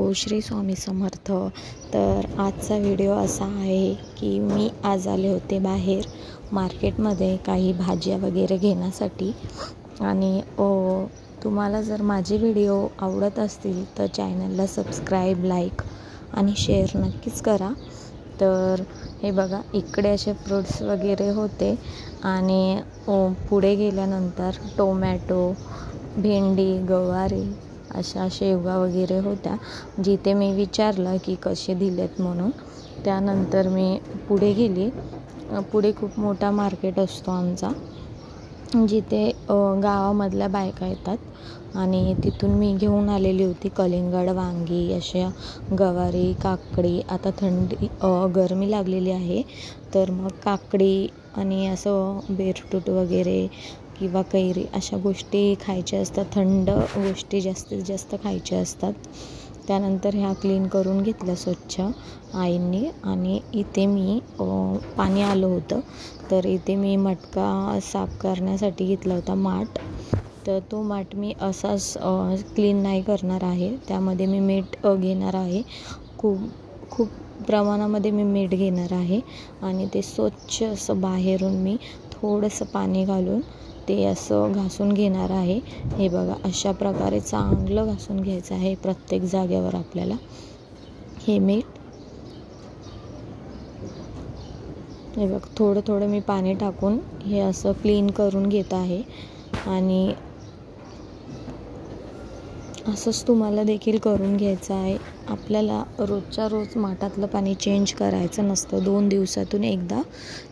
Hello, Shri Swami Samarth. तर आजचा video असा आहे की मी आज आले होते बाहेर मार्केटमध्ये काही भाज्या वगैरे घेण्यासाठी. आणि तुम्हाला जर माझे व्हिडिओ आवडत असतील तर चॅनलला सबस्क्राईब, लाईक आणि शेअर नक्कीच करा. तर हे बघा, इकडे असे फ्रूट्स वगैरे होते आणि पुढे गेल्यानंतर टोमॅटो, भेंडी, गवारी, अशा शेवगा वगैरे होत्या, जिथे मी विचारलं की कसे दिलेत म्हणून. त्यानंतर मी पुढे गेली. पुढे खूप मोठा मार्केट असतो आमचा, जिथे गावामधल्या बायका येतात आणि तिथून मी घेऊन आलेली होती कलिंगड, वांगी, अशा गवारी, काकडी. आता गरमी लागलेली आहे तर मग काकडी आणि असं बीटरूट वगैरे किंवा कैरी अशा गोष्टी खायच्या असतात. थंड गोष्टी जास्तीत जास्त खायच्या असतात. त्यानंतर ह्या क्लीन करून घेतल्या स्वच्छ आईंनी. आणि इथे मी पाणी आलं होतं तर इथे मी मटका साफ करण्यासाठी घेतला होता माठ. तर तो माठ मी असाच क्लीन नाही करणार आहे. त्यामध्ये मी मीठ घेणार आहे. खूप प्रमाणामध्ये मी मीठ घेणार आहे आणि ते स्वच्छ असं बाहेरून मी थोडंसं पाणी घालून ते असं घासून घेणार आहे. हे बघा, अशा प्रकारे चांगलं घासून घ्यायचं आहे प्रत्येक जागेवर आपल्याला हे मीठ. हे बघ, थोडं थोडं मी पाणी टाकून हे असं क्लीन करून घेत आहे. आणि असंच तुम्हाला देखील करून घ्यायचं आहे. आपल्याला रोजच्या रोज माठातलं पाणी चेंज करायचं नसतं, 2 दिवसातून एकदा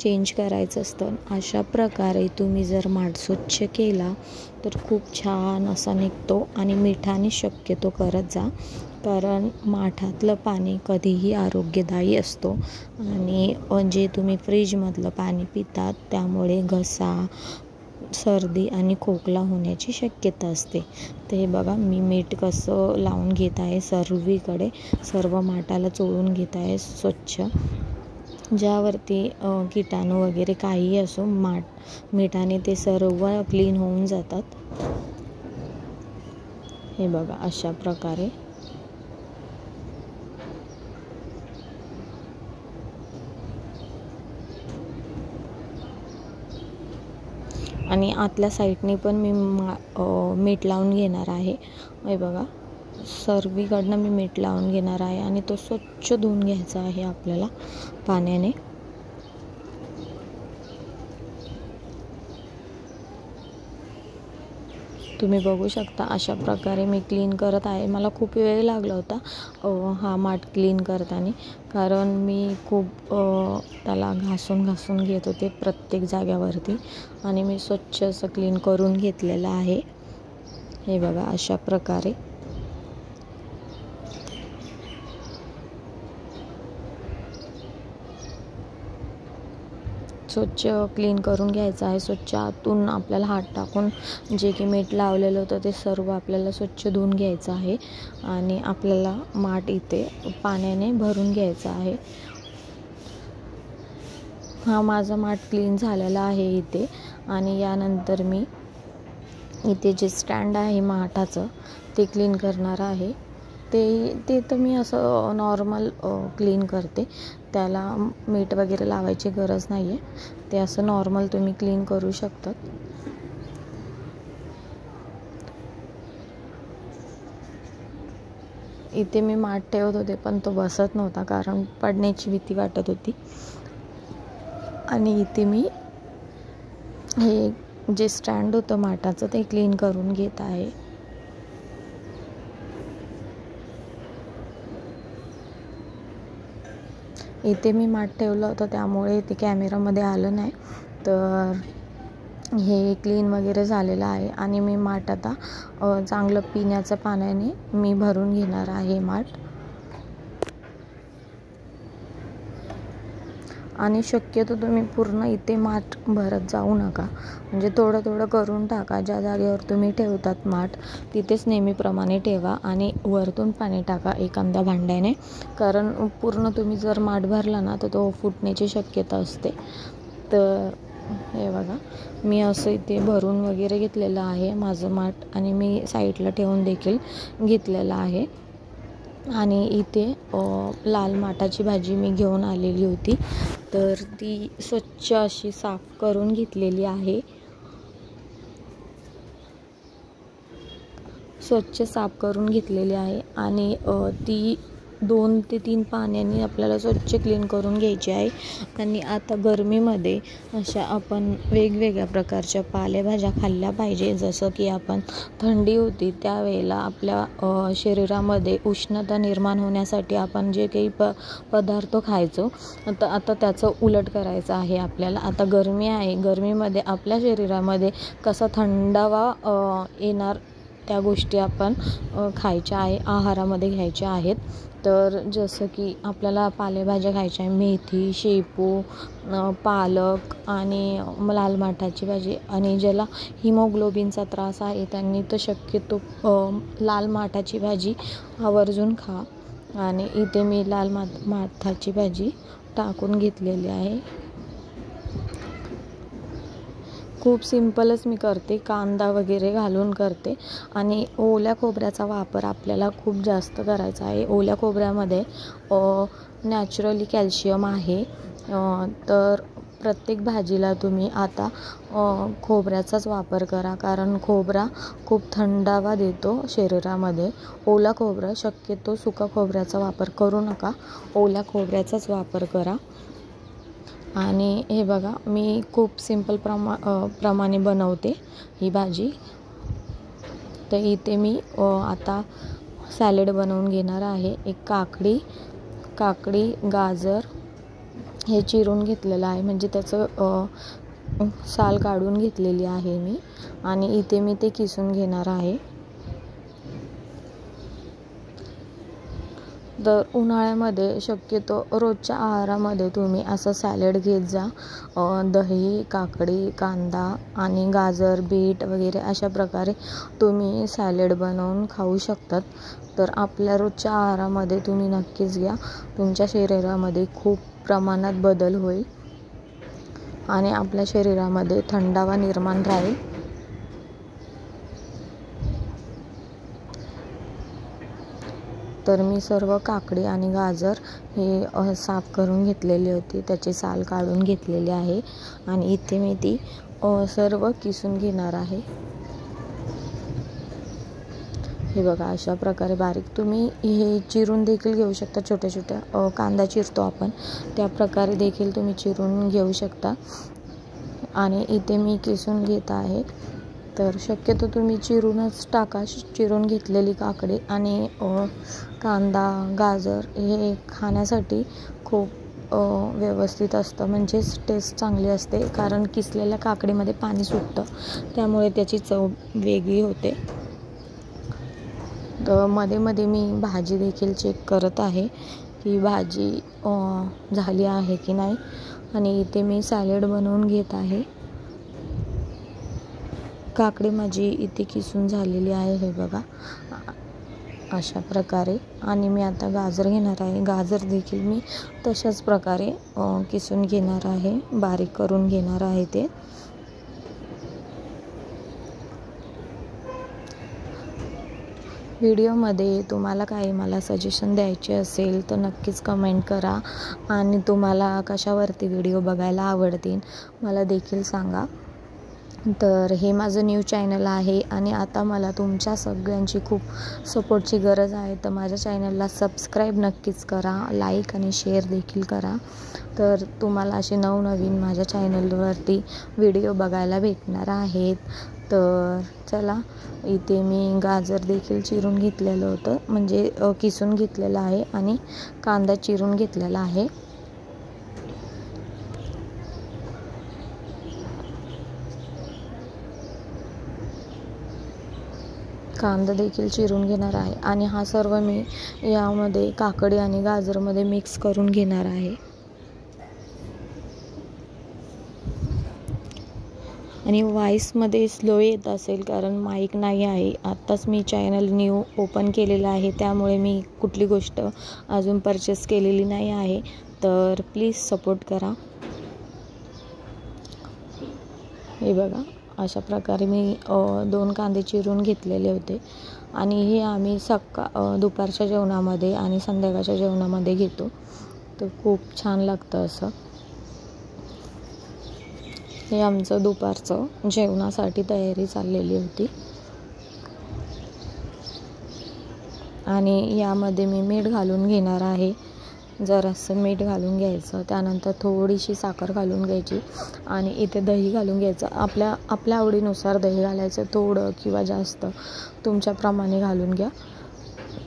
चेंज करायचं असतं. अशा प्रकारे तुम्ही जर माठ स्वच्छ केला तर खूप छान असा निघतो. आणि मिठाने शक्यतो करत जा, कारण माठातलं पाणी कधीही आरोग्यदायी असतो. आणि जे तुम्ही फ्रीजमधलं पाणी पितात त्यामुळे घसा, सर्दी आणि खोकला होण्याची शक्यता असते. तर हे बघा, मी मीठ कसं लावून घेत आहे सर्वीकडे, सर्व माठाला चोळून घेत आहे स्वच्छ. ज्यावरती किटाणू वगैरे काहीही असो, मिठाने ते सर्व क्लीन होऊन जातात. हे बघा, अशा प्रकारे. आणि आतल्या साईडने पण मी मीठ लावून घेणार आहे. हे बघा, सर्वीकडनं मी मीठ लावून घेणार आहे आणि तो स्वच्छ धुवून घ्यायचा आहे आपल्याला पाण्याने. तुम्ही बघू शकता अशा प्रकारे मी क्लीन करत आहे. मला खूप वेळ लागला होता हा माठ क्लीन करताना, कारण मी खूप त्याला घासून घेत होते प्रत्येक जाग्यावरती. आणि मी स्वच्छ असं क्लीन करून घेतलेलं आहे. हे बघा, अशा प्रकारे. स्वच्छ क्लीन करून घ्यायचं आहे. स्वच्छ आतून आपल्याला हात टाकून जे की मीठ लावलेलं होतं ते सर्व आपल्याला स्वच्छ धुवून घ्यायचं आहे. आणि आपल्याला माठ इथे पाण्याने भरून घ्यायचा आहे. हा माझा माठ क्लीन झालेला आहे इथे. आणि यानंतर मी इथे जे स्टँड आहे माठाचं ते क्लीन करणार आहे. ते तर मी असं नॉर्मल क्लीन करते, त्याला मीठ वगैरे लावायची गरज नाही आहे. ते असं नॉर्मल तुम्ही क्लीन करू शकतात. इथे मी माठ ठेवत होते पण तो बसत नव्हता, कारण पडण्याची भीती वाटत होती. आणि इथे मी हे जे स्टँड होतं माठाचं ते क्लीन करून घेत आहे. इथे मी माठ ठेवलं होतं त्यामुळे ते कॅमेरामध्ये आलं नाही. तर हे क्लीन वगैरे झालेलं आहे. आणि मी माठ आता चांगलं पिण्याच्या पाण्याने मी भरून घेणार आहे माठ. आणि शक्यतो तुम्ही पूर्ण इथे माठ भरत जाऊ नका, म्हणजे थोडं थोडं करून टाका. ज्या जागेवर तुम्ही ठेवतात माठ तिथेच नेहमीप्रमाणे ठेवा आणि वरतून पाणी टाका एखाद्या भांड्याने, कारण पूर्ण तुम्ही जर माठ भरला ना तर तो फुटण्याची शक्यता असते. तर हे बघा, मी असं इथे भरून वगैरे घेतलेलं आहे माझं माठ. आणि मी साईडला ठेवून देखील घेतलेलं आहे. आणि इथे लाल माठाची भाजी मी घेऊन आलेली होती, तर ती स्वच्छ अशी साफ करून घेतलेली आहे. स्वच्छ साफ करून घेतलेली आहे आणि ती 2 ते 3 पाण्याने आपल्याला स्वच्छ क्लीन करून घ्यायची आहे. आणि आता गरमीमध्ये अशा आपण वेगवेगळ्या प्रकारच्या पालेभाज्या खाल्ल्या पाहिजे. जसं की आपण थंडी होती त्यावेळेला आपल्या शरीरामध्ये उष्णता निर्माण होण्यासाठी आपण जे काही पदार्थ खायचो, आता त्याचं उलट करायचं आहे आपल्याला. आता गरमी आहे, गरमीमध्ये आपल्या शरीरामध्ये कसा थंडावा येणार त्या गोष्टी आपण खायच्या आहे, आहारामध्ये घ्यायच्या आहेत. तर जसं की आपल्याला पालेभाज्या खायच्या आहे, मेथी, शेपू, पालक आणि लाल माठाची भाजी. आणि ज्याला हिमोग्लोबिनचा त्रास आहे त्यांनी तर शक्यतो लाल माठाची भाजी आवर्जून खा. आणि इथे मी लाल माठाची भाजी टाकून घेतलेली आहे. खूप सिंपलच मी करते, कांदा वगैरे घालून करते. आणि ओल्या खोबऱ्याचा वापर आपल्याला खूप जास्त करायचा आहे. ओल्या खोबऱ्यामध्ये नॅचरली कॅल्शियम आहे. तर प्रत्येक भाजीला तुम्ही आता खोबऱ्याचाच वापर करा, कारण खोबरा खूप थंडावा देतो शरीरामध्ये. ओला खोबरं, शक्यतो सुका खोबऱ्याचा वापर करू नका, ओल्या खोबऱ्याचाच वापर करा. आणि हे बघा, मी खूप सिंपल प्रमाणे बनवते ही भाजी. तर इथे मी आता सॅलेड बनवून घेणार आहे. एक काकडी, गाजर हे चिरून घेतलेलं आहे, म्हणजे त्याचं साल काढून घेतलेली आहे मी. आणि इथे मी ते किसून घेणार आहे. तर उन्हाळ्यामध्ये शक्यतो रोजच्या आहारामध्ये तुम्ही असं सॅलेड घेत जा. दही, काकडी, कांदा आणि गाजर, बीट वगैरे अशा प्रकारे तुम्ही सॅलेड बनवून खाऊ शकतात. तर आपल्या रोजच्या आहारामध्ये तुम्ही नक्कीच घ्या. तुमच्या शरीरामध्ये खूप प्रमाणात बदल होईल आणि आपल्या शरीरामध्ये थंडावा निर्माण राहील. तर मी सर्व काकडी आणि गाजर हे साफ करून घेतलेली होती, त्याची साल काढून घेतलेली आहे. आणि इथे मी ती सर्व किसून घेणार आहे. हे बघा, अशा प्रकारे बारीक तुम्ही हे चिरून देखील घेऊ शकता. छोट्या कांदा चिरतो आपण, त्या प्रकारे देखील तुम्ही चिरून घेऊ शकता. आणि इथे मी किसून घेत आहे. तर शक्यतो तुम्ही चिरूनच टाका. चिरून घेतलेली काकडी आणि कांदा, गाजर हे खाण्यासाठी खूप व्यवस्थित असतं, म्हणजेच टेस्ट चांगली असते. कारण किसलेल्या काकडीमध्ये पाणी सुटतं, त्यामुळे त्याची चव वेगळी होते. तर मध्ये मी भाजी देखील चेक करत आहे की भाजी झाली आहे की नाही. आणि इथे मी सॅलेड बनवून घेत आहे. काकडी माझी इथे किसून झालेली आहे, हे बघा अशा प्रकारे. आणि मी आता गाजर घेणार आहे. गाजर देखील मी तशाच प्रकारे किसून घेणार आहे, बारीक करून घेणार आहे ते. व्हिडिओमध्ये तुम्हाला काही मला सजेशन द्यायचे असेल तर नक्कीच कमेंट करा. आणि तुम्हाला कशावरती व्हिडिओ बघायला आवडतील मला देखील सांगा. तर हे माझं न्यू चॅनल आहे आणि आता मला तुमच्या सगळ्यांची खूप सपोर्टची गरज आहे. तर माझ्या चॅनलला सबस्क्राईब नक्कीच करा, लाईक आणि शेअर देखील करा. तर तुम्हाला असे नवनवीन माझ्या चॅनलवरती व्हिडिओ बघायला भेटणार आहेत. तर चला, इथे मी गाजर देखील चिरून घेतलेलं होतं, म्हणजे किसून घेतलेलं आहे. आणि कांदा चिरून घेतलेला आहे. कांदा देखील चिरून घेणार आहे. आणि हा सर्व मी यामध्ये काकडी आणि गाजरमध्ये मिक्स करून घेणार आहे. आणि व्हॉईसमध्ये स्लो येत असेल कारण माईक नाही आहे. आत्ताच मी चॅनल न्यू ओपन केलेलं आहे, त्यामुळे मी कुठली गोष्ट अजून परचेस केलेली नाही आहे. तर प्लीज सपोर्ट करा. हे बघा, अशा प्रकारे मी 2 कांदे चिरून घेतलेले होते आणि हे आम्ही दुपारच्या जेवणामध्ये आणि संध्याकाळच्या जेवणामध्ये घेतो, तर खूप छान लागतं असं. हे आमचं दुपारचं जेवणासाठी तयारी चाललेली होती आणि यामध्ये मी मीठ घालून घेणार आहे. जरासं मीठ घालून घ्यायचं, त्यानंतर थोडीशी साखर घालून घ्यायची आणि इथे दही घालून घ्यायचं. आपल्या आवडीनुसार दही घालायचं, थोडं किंवा जास्त तुमच्याप्रमाणे घालून घ्या.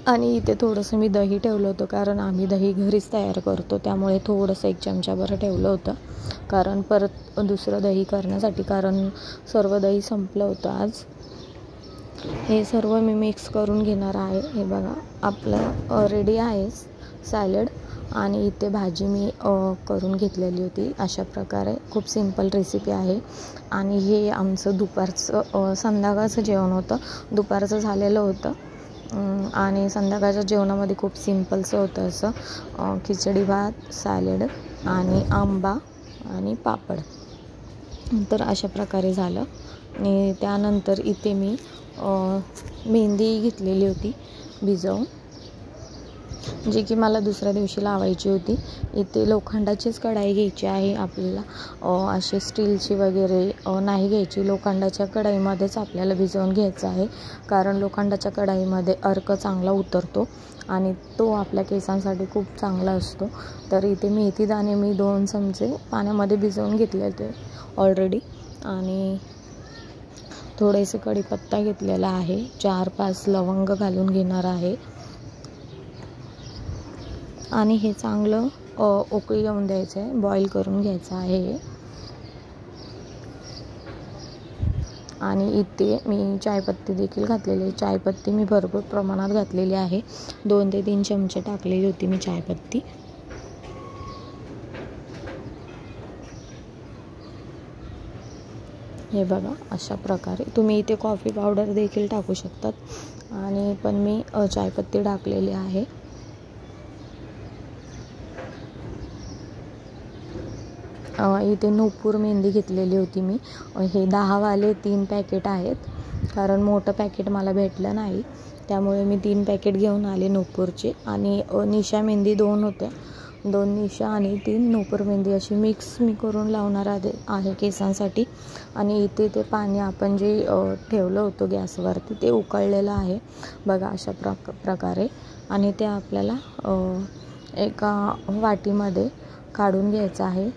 आणि इथे थोडंसं मी दही ठेवलं होतं, कारण आम्ही दही घरीच तयार करतो, त्यामुळे थोडंसं 1 चमचाभर ठेवलं होतं, कारण परत दुसरं दही करण्यासाठी, कारण सर्व दही संपलं होतं आज. हे सर्व मी मिक्स करून घेणार आहे. हे बघा आपलं रेडी आहे सॅलड आणि इथे भाजी मी करून घेतलेली होती. अशा प्रकारे खूप सिंपल रेसिपी आहे आणि हे आमचं दुपारचं संध्याकाळचं जेवण होतं. दुपारचं झालेलं होतं आणि संध्याकाळच्या जेवणामध्ये खूप सिंपलचं होतं असं खिचडी भात, सॅलड आणि आंबा आणि पापड. तर अशा प्रकारे झालं. आणि त्यानंतर इथे मी मेहंदी घेतलेली होती भिजवून, जी की मला दुसऱ्या दिवशी लावायची होती. इथे लोखंडाचीच कढाई घ्यायची आहे आपल्याला, अशी स्टीलची वगैरे नाही घ्यायची. लोखंडाच्या कढईमध्येच आपल्याला भिजवून घ्यायचं आहे, कारण लोखंडाच्या कढईमध्ये अर्क चांगला उतरतो आणि तो आपल्या केसांसाठी खूप चांगला असतो. तर इथे मेथी दाणे मी 2 चमचे पाण्यामध्ये भिजवून घेतले होते ऑलरेडी आणि थोडेसे कढीपत्ता घेतलेला आहे, 4-5 लवंग घालून घेणार आहे आणि हे चांगलं उकळी येऊन द्यायचं आहे, बॉईल करून घ्यायचं आहे. आणि इथे मी चायपत्ती देखील घातलेली आहे. चायपत्ती मी भरपूर प्रमाणात घातलेली आहे, 2 ते 3 चमचे टाकलेली होती मी चायपत्ती. हे बघा अशा प्रकारे तुम्ही इथे कॉफी पावडर देखील टाकू शकतात आणि पण मी चायपत्ती टाकलेली आहे. इथे नूपूर मेहंदी घेतलेली होती मी. हे 10 वाले 3 पॅकेट आहेत, कारण मोठं पॅकेट मला भेटलं नाही, त्यामुळे मी 3 पॅकेट घेऊन आले नूपूरचे. आणि निशा मेहंदी 2 होत्या, 2 निशा आणि 3 नूपूर मेहंदी अशी मिक्स मी करून लावणार आहे केसांसाठी. आणि इथे ते पाणी आपण जे ठेवलं होतं गॅसवरती ते उकळलेलं आहे बघा अशा प्रकारे. आणि ते आपल्याला एका वाटीमध्ये काढून घ्यायचं आहे,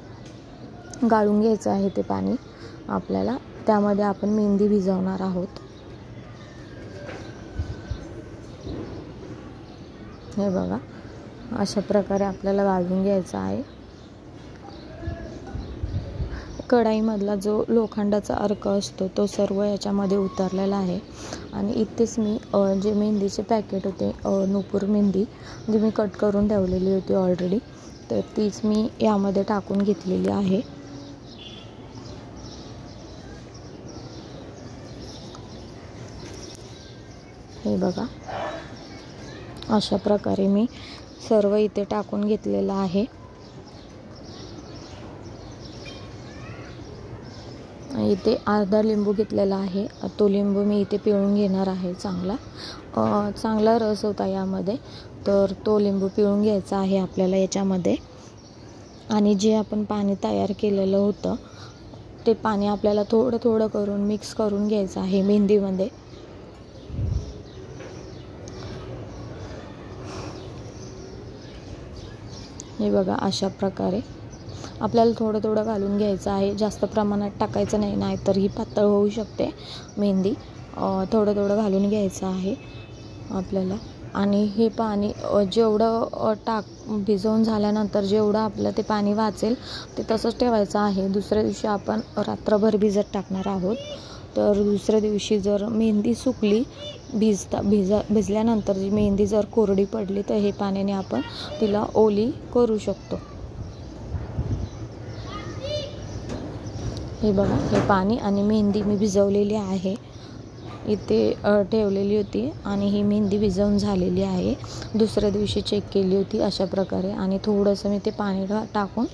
गाळून घ्यायचं आहे ते पाणी आपल्याला. त्यामध्ये आपण मेहंदी भिजवणार आहोत. हे बघा अशा प्रकारे आपल्याला गाळून घ्यायचं आहे. कढईमधला जो लोखंडाचा अर्क असतो तो सर्व याच्यामध्ये उतरलेला आहे. आणि इथेच मी जे मेहंदीचे पॅकेट होते, नूपूर मेहंदी जी मी कट करून ठेवलेली होती ऑलरेडी, तर तीच मी यामध्ये टाकून घेतलेली आहे. हे बघा अशा प्रकारे मी सर्व इथे टाकून घेतलेलं आहे. इथे अर्धा लिंबू घेतलेला आहे, तो लिंबू मी इथे पिळून घेणार आहे. चांगला रस होता यामध्ये, तर तो लिंबू पिळून घ्यायचा आहे आपल्याला याच्यामध्ये. आणि जे आपण पाणी तयार केलेलं होतं ते पाणी आपल्याला थोडं थोडं करून मिक्स करून घ्यायचं आहे मेहंदीमध्ये. हे बघा अशा प्रकारे आपल्याला थोडं थोडं घालून घ्यायचं आहे, जास्त प्रमाणात टाकायचं नाही, नाहीतर ही पातळ होऊ शकते मेहंदी. थोडं थोडं घालून घ्यायचं आहे आपल्याला. आणि हे पाणी जेवढं भिजवून झाल्यानंतर जेवढं आपलं ते पाणी वाचेल ते तसंच ठेवायचं आहे. दुसऱ्या दिवशी आपण रात्रभर भिजत टाकणार आहोत, तर दुसऱ्या दिवशी जर मेहंदी सुकली भिजल्यानंतर जी मेहंदी जर कोरडी पडली तर हे पाण्याने आपण तिला ओली करू शकतो. हे बघा हे पाणी आणि मेहंदी मी भिजवलेली आहे, इथे ठेवलेली होती आणि ही मेहंदी भिजवून झालेली आहे. दुसऱ्या दिवशी चेक केली होती अशा प्रकारे आणि थोडंसं मी ते पाणी टाकून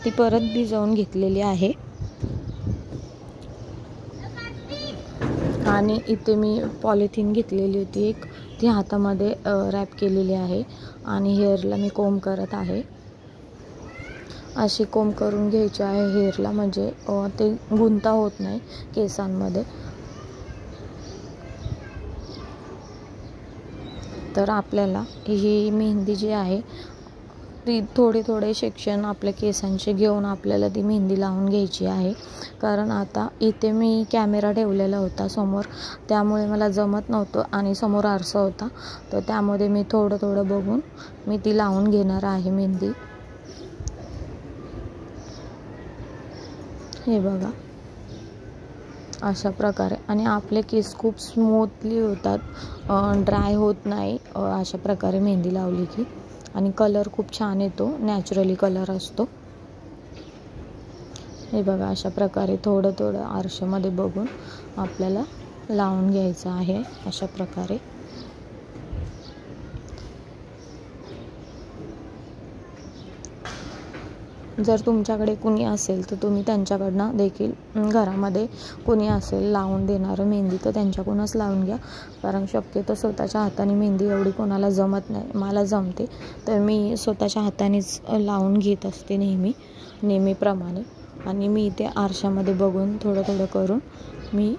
ती परत भिजवून घेतलेली आहे. आणि इथे मी पॉलिथिन घेतलेली होती एक, ती हातामध्ये रॅप केलेली आहे आणि हेअरला मी कोंब करत आहे. अशी कोंब करून घ्यायची आहे हेअरला, म्हणजे ते गुंता होत नाही केसांमध्ये. तर आपल्याला ही मेहंदी जी आहे ती थोडे सेक्शन आपल्या केसांचे घेऊन आपल्याला ती मेहंदी लावून घ्यायची आहे. कारण आता इथे मी कॅमेरा ठेवलेला होता समोर, त्यामुळे मला जमत नव्हतं आणि समोर आरसा होता, तर त्यामध्ये मी थोडं बघून मी ती लावून घेणार आहे मेहंदी. हे बघा अशा प्रकारे. आणि आपले केस खूप स्मूथली होतात, ड्राय होत नाही अशा प्रकारे मेहंदी लावली की. आणि कलर खूप छान येतो, नॅचरली कलर असतो. हे बघा अशा प्रकारे थोडं आरशामध्ये बघून आपल्याला लावून घ्यायचं आहे अशा प्रकारे. जर तुमच्याकडे कुणी असेल तर तुम्ही त्यांच्याकडनं देखील, घरामध्ये कोणी असेल लावून देणारं मेहंदी तर त्यांच्याकडूनच लावून घ्या. कारण शक्यतो स्वतःच्या हाताने मेहंदी एवढी कोणाला जमत नाही. मला जमते तर मी स्वतःच्या हातानेच लावून घेत असते नेहमीप्रमाणे. आणि मी इथे आरशामध्ये बघून थोडं करून मी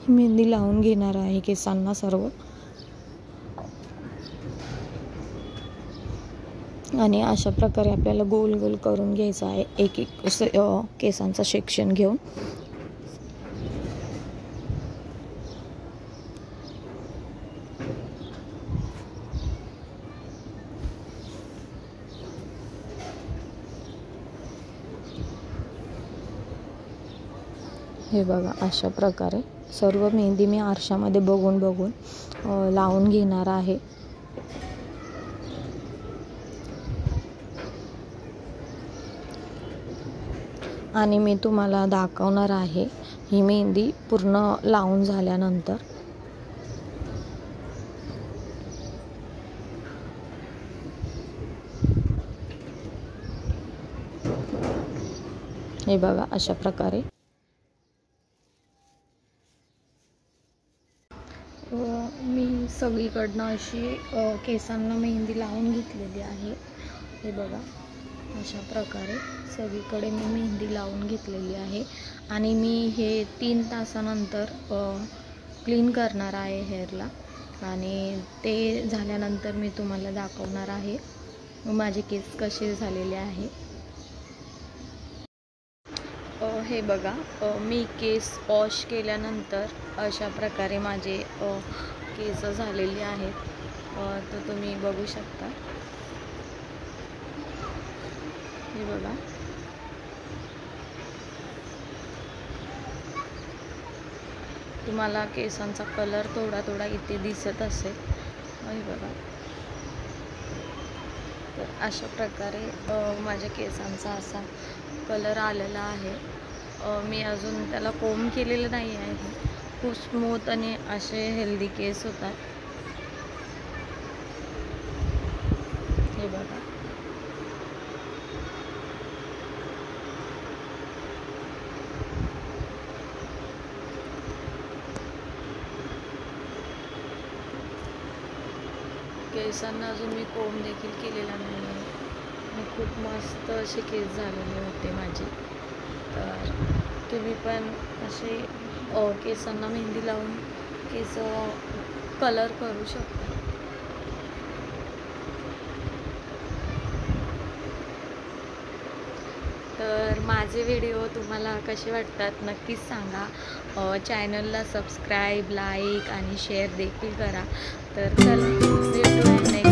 मेहंदी लावून घेणार आहे केसांना सर्व. आणि अशा प्रकारे आपल्याला गोल करून घ्यायचं आहे एक केसांचा सेक्शन घेऊन. हे बघा अशा प्रकारे सर्व मेहंदी मी आरशामध्ये बघून लावून घेणार आहे. आणि मी तुम्हाला दाखवणार आहे ही मेहंदी पूर्ण लावून झाल्यानंतर. हे बघा अशा प्रकारे. मी सगळीकडनं अशी केसांना मेहंदी लावून घेतलेली आहे. हे बघा अशा प्रकारे सगळीकडे मी मेहंदी लावून घेतलेली आहे. आणि मी हे 3 तासानंतर क्लीन करणार आहे हेअरला. आणि ते झाल्यानंतर मी तुम्हाला दाखवणार आहे माझे केस कसे झालेले आहे. हे बघा मी केस वॉश केल्यानंतर अशा प्रकारे माझे केस झालेले आहेत. तर तुम्ही बघू शकता. हे बघा तुम्हाला केसांचा कलर थोडा इथे दिसत असेल. हे बघा तर अशा प्रकारे माझ्या केसांचा असा कलर आलेला आहे. मी अजून त्याला कोंब केलेलं नाही आहे. खूप स्मूथ आणि असे हेल्दी केस होतात. हे बघा केसांना अजून मी कोंब देखील केलेला नाही आहे. खूप मस्त असे केस झालेले होते माझे. तर तुम्ही पण असे केसांना मेहंदी लावून केस कलर करू शकता. तर माझे व्हिडिओ तुम्हाला कसे वाटतात नक्कीच सांगा. चॅनलला सबस्क्राईब, लाईक आणि शेअर देखील करा. तर चला भेटूया नेक्स्ट